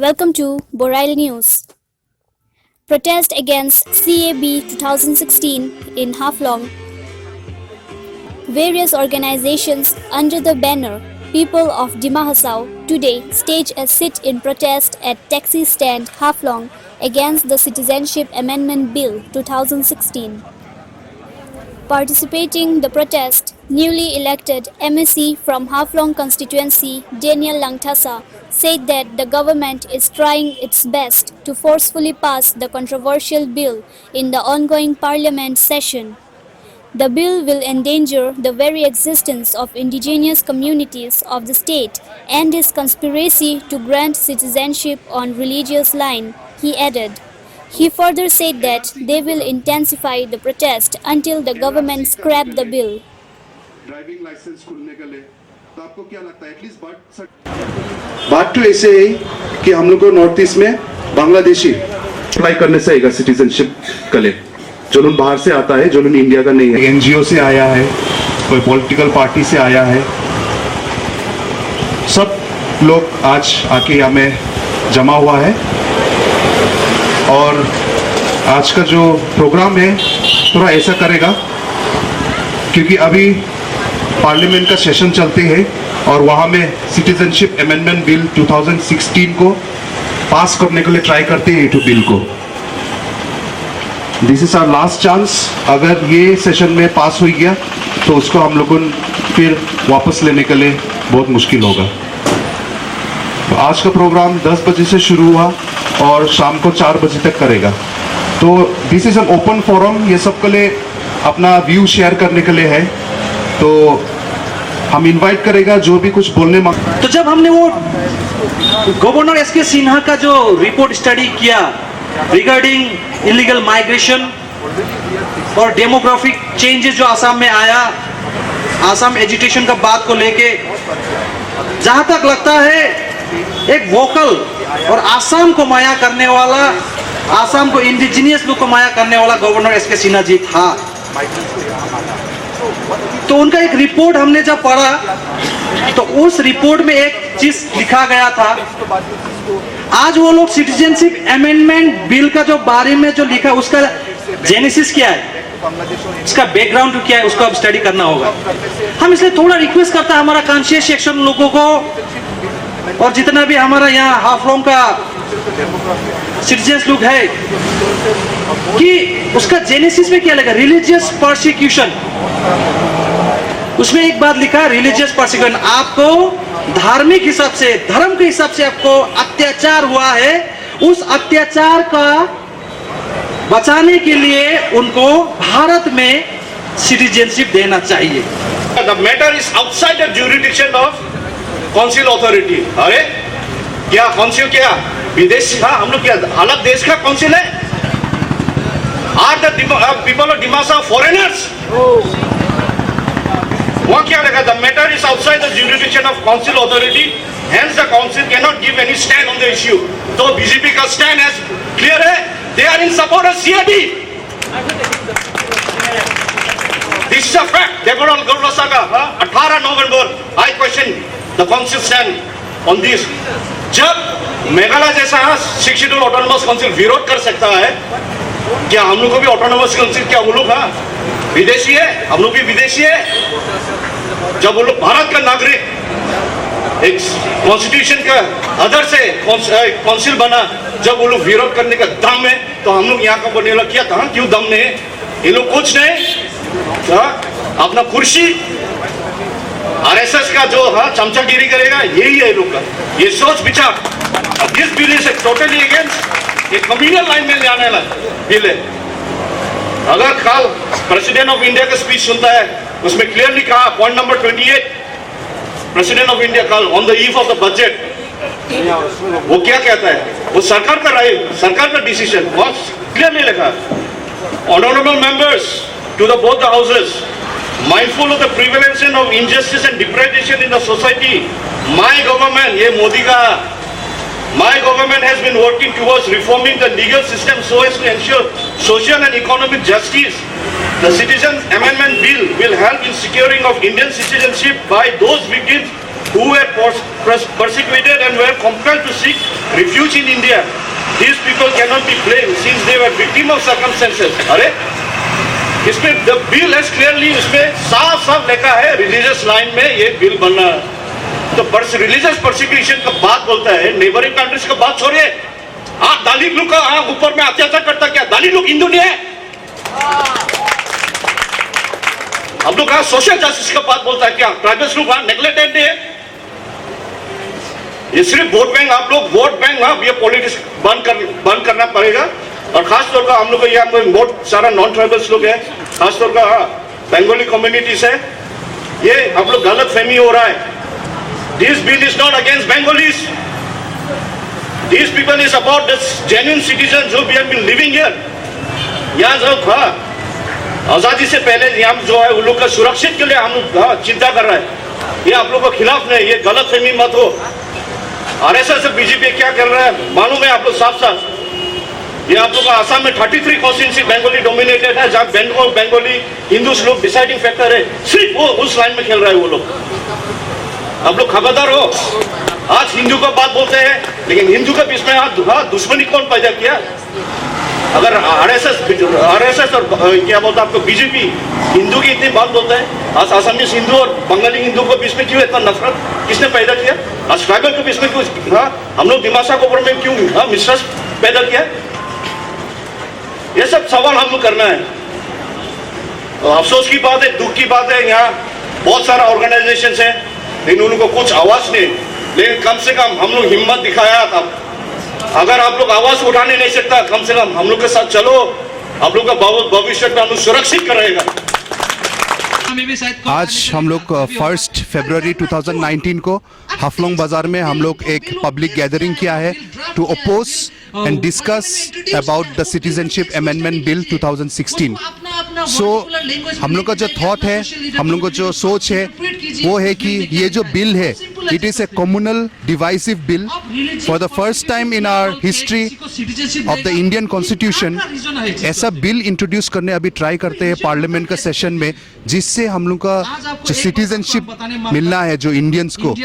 Welcome to Borail News. Protest against CAB 2016 in Haflong. Various organizations under the banner People of Dima Hasao today stage a sit-in protest at taxi stand Haflong against the Citizenship Amendment Bill 2016. Participating the protest, newly elected MSc from Haflong constituency Daniel Langthasa said that the government is trying its best to forcefully pass the controversial bill in the ongoing parliament session. The bill will endanger the very existence of indigenous communities of the state and is conspiracy to grant citizenship on religious line, he added. He further said that they will intensify the protest until the government scrap the bill. Driving licence खुलने के लिए तो आपको क्या लगता है at least बात तो ऐसे है कि हम लोग को नॉर्थ ईस्ट में बांग्लादेशी अप्लाई करने से आएगा सिटीजनशिप के लिए जो लोग बाहर से आता है जो लोग इंडिया का नहीं है एनजीओ से आया है कोई पॉलिटिकल पार्टी से आया है सब लोग आज आके यहाँ में जमा हुआ है और आज का जो प्रोग्राम है थोड़ा ऐसा करेगा क्योंकि अभी पार्लियामेंट का सेशन चलते हैं और वहाँ में सिटीजनशिप अमेंडमेंट बिल 2016 को पास करने के लिए ट्राई करते हैं ये बिल को this is our last chance अगर ये सेशन में पास हो गया तो उसको हम लोगों फिर वापस लेने के लिए बहुत मुश्किल होगा तो आज का प्रोग्राम 10 बजे से शुरू हुआ और शाम को 4 बजे तक करेगा तो this is an open forum ये सबके लिए अपना व्यू शेयर करने के लिए है तो हम इनवाइट करेगा जो भी कुछ बोलने मांग तो जब हमने वो गवर्नर एसके सिन्हा का जो रिपोर्ट स्टडी किया रिगार्डिंग इलीगल माइग्रेशन और डेमोग्राफिक चेंजेस जो आसाम में आया आसाम एजुटेशन का बात को लेके जहां तक लगता है एक वोकल और आसाम को माया करने वाला आसाम को इंडिजिनियस लोग को माया करने वाला गवर्नर एसके सिन्हा जी था तो उनका एक रिपोर्ट हमने जब पढ़ा तो उस रिपोर्ट में एक चीज लिखा गया था आज वो लोग सिटीजनशिप अमेंडमेंट बिल का जो बारे में जो लिखा उसका जेनेसिस क्या है उसका बैकग्राउंड क्या है उसको अब स्टडी करना होगा हम इसलिए थोड़ा रिक्वेस्ट करता है हमारा कॉन्शियस सेक्शन लोगों को और जितना भी हमारा यहाँ हाफलॉन्ग का सिटीजन्स लोग है कि उसका जेनेसिस में क्या लगा रिलीजियस परसिक्यूशन उसमें एक बात लिखा रिलीजियस परसिक्यूशन आपको धार्मिक हिसाब से धर्म के हिसाब से आपको अत्याचार हुआ है उस अत्याचार का बचाने के लिए उनको भारत में सिटीजनशिप देना चाहिए The matter is outside the jurisdiction of council authority अरे क्या काउंसिल क्या विदेश का हम लोग क्या अलग देश का काउंसिल है are the people of Dima Hasao foreigners वहाँ क्या लगा the matter is outside the jurisdiction of council authority hence the council can not give any stand on the issue तो बीजेपी का स्टैंड है क्लियर है they are in support of CID this is a fact Deogarh गौरसा का 18 नवंबर I question The council stand on this. जब मेघालय जैसा शिक्षित ऑटोनोमस काउंसिल विरोध कर सकता है क्या हम लोग को भी ऑटोनोमस काउंसिल क्या वो लोग विदेशी है हम लोग भी विदेशी है जब वो लोग भारत का नागरिक एक कॉन्स्टिट्यूशन का अदर से काउंसिल बना जब वो लोग विरोध करने का दम है तो हम लोग यहाँ का बने लग किया था क्यों दम नहीं ये लोग कुछ नहीं अपना कुर्सी आरएसएस का जो चमचागिरी करेगा यही है लोग का ये सोच विचार this bill is totally against एक कम्युनल लाइन में जाने वाला बिल है अगर कल प्रेसिडेंट ऑफ इंडिया का स्पीच सुनता है उसमें क्लियरली कहा point number 28 president of India कल on the eve of the budget वो क्या कहता है वो सरकार का राय सरकार का डिसीजन बहुत क्लियरली लिखा honourable members to the both the houses mindful of the prevalence of injustice and deprivation in the society my government ye modi ka my government has been working towards reforming the legal system so as to ensure social and economic justice the citizens amendment bill will help in securing of Indian citizenship by those victims who were persecuted and were compelled to seek refuge in India. These people cannot be blamed since they were victim of circumstances. अरे इसमें the bill has clearly इसमें साफ लिखा है religious line में ये bill बनना है। तो religious persecution का बात बोलता है, neighboring countries का बात छोड़िए। दलित लोग का ऊपर में अत्याचार करता क्या? दलित लोग हिंदू नहीं है? हम लोग कहा सोशल जस्टिस का बात बोलता है क्या? ट्राइबल्स लोग नेग्लेक्टेड नहीं है? ये सिर्फ वोट बैंक, आप लोग वोट बैंक, ये पॉलिटिक्स बंद करना पड़ेगा। और खास तौर पर हम लोग यहाँ पर बहुत सारा नॉन ट्राइबल्स लोग है, खास तौर पर बंगाली कम्युनिटीज है, ये हम लोग गलत फहमी हो रहा है। This bill is not against Bengalis, this people is about the genuine citizen जो we have been living here. यहाँ जो आजादी से पहले यहाँ जो है उन लोग का सुरक्षित के लिए हम लोग चिंता कर रहे हैं। ये आप लोग के खिलाफ नहीं, ये गलत फहमी मत हो। आरएसएस और बीजेपी क्या कर रहा है मालूम है आप लोग साफ साफ। ये आप लोग का आसाम में 33 कॉन्स्टिट्यूंसी बंगाली डोमिनेटेड है, जहाँ बंगाली हिंदू लोग डिसाइडिंग फैक्टर है, सिर्फ वो उस लाइन में खेल रहा है वो लोग। आप लोग खबरदार हो। आज हिंदू का बात बोलते हैं, लेकिन हिंदू के बीच में दुश्मनी कौन पैदा किया? अगर आरएसएस और क्या बोलता है आपको बीजेपी हिंदू की इतनी बात बोलता है, आज आसामीज हिंदू और बंगाली हिंदू के बीच में क्यों इतना नफरत? किसने पैदा किया? आज ट्राइबल के बीच में क्यों हम लोग दिमाशा के ऊपर में क्यों मिसट्रस्ट पैदा किया? ये सब सवाल हम लोग करना है। अफसोस की बात है, दुख की बात है, यहाँ बहुत सारा ऑर्गेनाइजेशन है लेकिन उनको कुछ आवाज नहीं। लेकिन कम से कम हम लोग हिम्मत दिखाया था। अगर आप लोग आवाज उठाने नहीं सकता, कम से कम हम लोग के साथ चलो, आप लोग का भविष्य में हम लोग सुरक्षित करेगा। आज हम लोग 1 फरवरी 2019 को हाफलोंग बाजार में हम लोग एक पब्लिक गैदरिंग किया है to oppose and discuss about the citizenship amendment bill 2016। सो हम लोग का जो थॉट है, हम लोग का जो सोच है वो है कि ये जो बिल है it is a communal divisive bill. For the first time in our history of the Indian constitution ऐसा बिल इंट्रोड्यूस करने अभी ट्राई करते हैं पार्लियामेंट का सेशन में, जिससे हम लोग का जो सिटीजनशिप मिलना है जो इंडियंस को,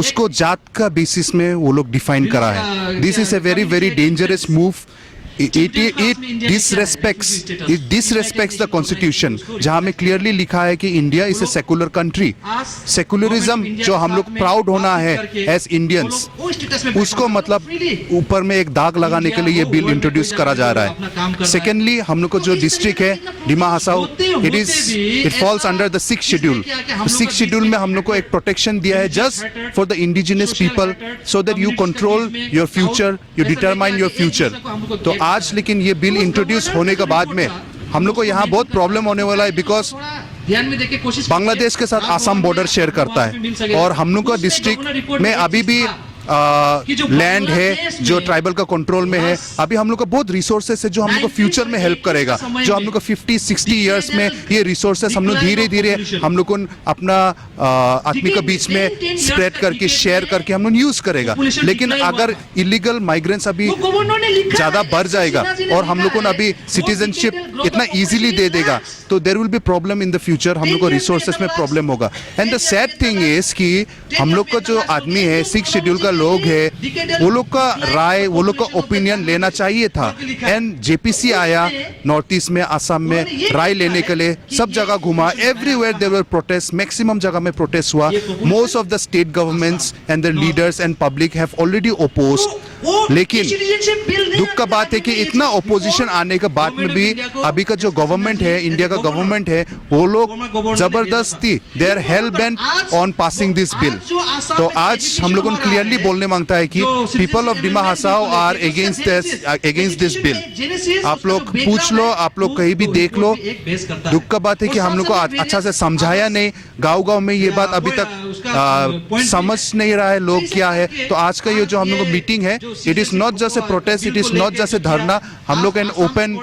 उसको जात का बेसिस में वो लोग डिफाइन करा है। This is a very very dangerous move. It disrespects the constitution, जहाँ में क्लियरली लिखा है कि India is a secular country. Secularism जो हम लोग प्राउड होना है एज इंडियंस, उसको मतलब ऊपर में एक दाग लगाने के लिए ये बिल इंट्रोड्यूस करा जा रहा है। सेकेंडली हम लोग को जो डिस्ट्रिक्ट है Dima Hasao, it falls under the 6th schedule. 6th schedule में हम लोग को एक प्रोटेक्शन दिया है just for the indigenous people, so that you control your future, you determine your future. तो आज लेकिन ये बिल इंट्रोड्यूस होने के बाद में हम लोग को यहाँ बहुत प्रॉब्लम होने वाला है, बिकॉज बांग्लादेश के साथ आसाम बॉर्डर शेयर करता है और हम लोग का डिस्ट्रिक्ट में अभी भी लैंड है जो ट्राइबल का कंट्रोल में है। अभी हम लोग का बहुत रिसोर्सेस है जो हम लोग को फ्यूचर में हेल्प करेगा, जो हम लोग को 50-60 इयर्स में ये रिसोर्सेस हम लोग धीरे धीरे हम लोग को अपना आदमी के बीच में स्प्रेड करके शेयर करके हम लोग यूज करेगा। लेकिन अगर इलीगल माइग्रेंट्स अभी ज्यादा बढ़ जाएगा और हम लोग को अभी सिटीजनशिप इतना इजीली दे देगा तो there will be problem in the future, हम लोग को रिसोर्सेस में प्रॉब्लम होगा। And the sad thing is कि हम लोग का जो आदमी है 6th शेड्यूल का लोग है, वो लोग का राय, वो लोग का ओपिनियन लेना चाहिए था। एंड जेपीसी आया नॉर्थ ईस्ट में, आसाम में राय लेने के लिए, सब जगह घुमा, everywhere there were protest, maximum जगह में प्रोटेस्ट हुआ। Most of the state governments and the leaders and public have already opposed. लेकिन दुख का बात है कि इतना ओपोजिशन आने के बाद में भी अभी का जो गवर्नमेंट है, इंडिया का गवर्नमेंट है, वो लोग जबरदस्ती they are hell bent on passing this bill. तो आज हम लोगों को क्लियरली बोलने मांगता है कि people of Dima Hasao are against this bill. आप लोग पूछ लो, आप लोग कहीं भी देख लो। दुख का बात है कि हम लोग को अच्छा से समझाया नहीं, गांव-गांव में ये बात अभी तक समझ नहीं रहा है लोग क्या है। तो आज का ये जो हम लोग को मीटिंग है, it is not just A protest, it is not just a धरना। हम लोग एन ओपन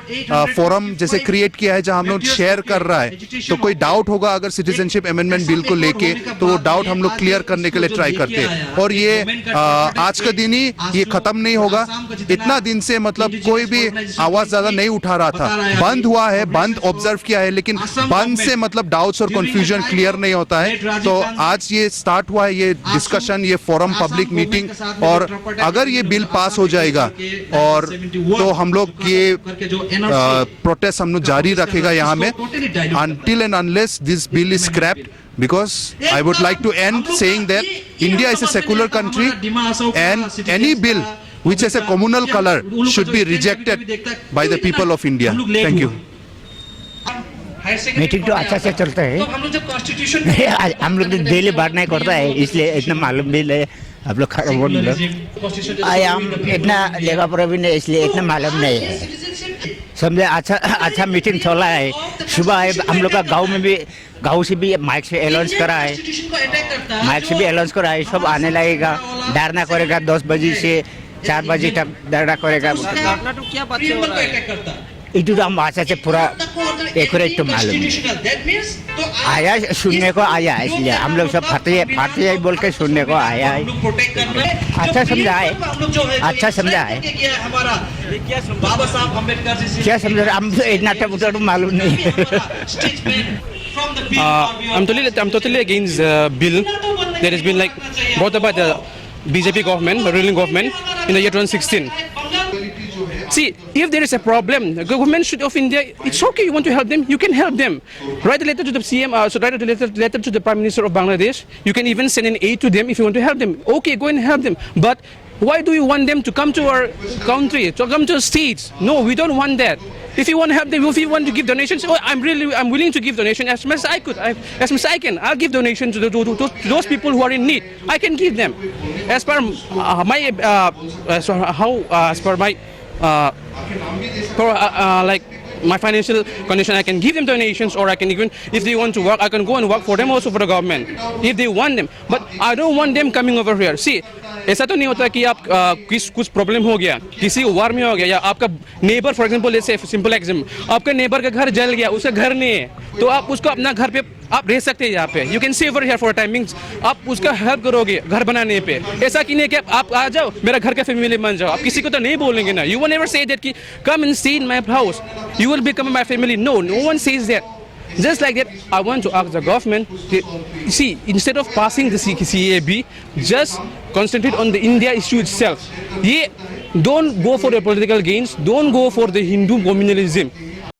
फोरम जैसे क्रिएट किया है जहां हम लोग शेयर कर रहा है। तो कोई डाउट होगा अगर सिटीजनशिप अमेंडमेंट बिल को लेके, तो वो डाउट हम लोग क्लियर करने के लिए ट्राई करते हैं। और ये आज का दिन ही ये खत्म नहीं होगा। इतना दिन से मतलब कोई भी आवाज ज्यादा नहीं उठा रहा था, बंद हुआ है, बंद ऑब्जर्व किया है, लेकिन बंद से मतलब डाउट्स और कंफ्यूजन क्लियर नहीं होता है। तो आज ये स्टार्ट हुआ है ये डिस्कशन, ये फोरम, पब्लिक मीटिंग। और अगर ये बिल पास हो जाएगा और तो हम लोग ये प्रोटेस्ट हम लोग जारी रखेगा यहाँ में until and unless this bill is scrapped, because I would like to end saying that India is a secular country and any bill which has a communal color should be rejected by the people of India. Thank you. Meeting तो अच्छा से चलता है। तो हम लोग जब constitution हम लोग डेली बात नहीं करता है, इसलिए इतना मालूम भी नहीं। आप लोग खराब बोल रहे हो। आई हम इतना लेखा पढ़ा भी नहीं, इसलिए इतना मालूम नहीं है। समझे, अच्छा मीटिंग चला है। सुबह है हम लोग का गाँव से भी माइक से अनाउंस करा है, सब आने लगेगा, धरना करेगा 10 बजे से 4 बजे तक धरना करेगा। इधर हम आशा से पूरा एक्यूरेट तो मालूम आया, सुनने को आया, इसलिए हम लोग सब फतेह बोल के सुनने को आया है। अच्छा समझा है। बाबा साहब अम्बेडकर जी क्या समझा, हम तो इतना तो मालूम नहीं। I'm totally against the bill that has been brought about the BJP government, the ruling government, in the year 2016. See, if there is a problem, the government of India, it's okay. You want to help them, you can help them. Write a letter to the CM, so write a letter to the Prime Minister of Bangladesh. You can even send an aid to them if you want to help them. Okay, go and help them. But why do you want them to come to our country, to come to our states? No, we don't want that. If you want to help them, if you want to give donations, I'm willing to give donation as much as I could, as much as I can. I'll give donations to those people who are in need. I can give them. As per my financial condition, I can give them donations, or I can even, if they want to work, I can go and work for them also for the government, if they want them. But I don't want them coming over here. See, ऐसा तो नहीं होता कि आप कुछ problem हो गया, किसी वार में हो गया, या आपका नेबर, फॉर एग्जांपल, जैसे सिंपल एग्जांपल, आपका नेबर का घर जल गया, उसका घर नहीं है, तो आप उसको अपना घर पे आप रह सकते हैं यहाँ पे। You can save here for timings, आप उसका हेल्प करोगे घर बनाने पे। ऐसा कि नहीं कि आप आ जाओ मेरा घर का फैमिली बन जाओ, आप किसी को तो नहीं बोलेंगे ना। You will never say that कि come and stay in my house, you will become my family. No one says that. Just like that, I want to ask the government, see, instead of passing the CAB, just concentrate on the India issue itself. Don't go for the political gains, don't go for the Hindu communalism.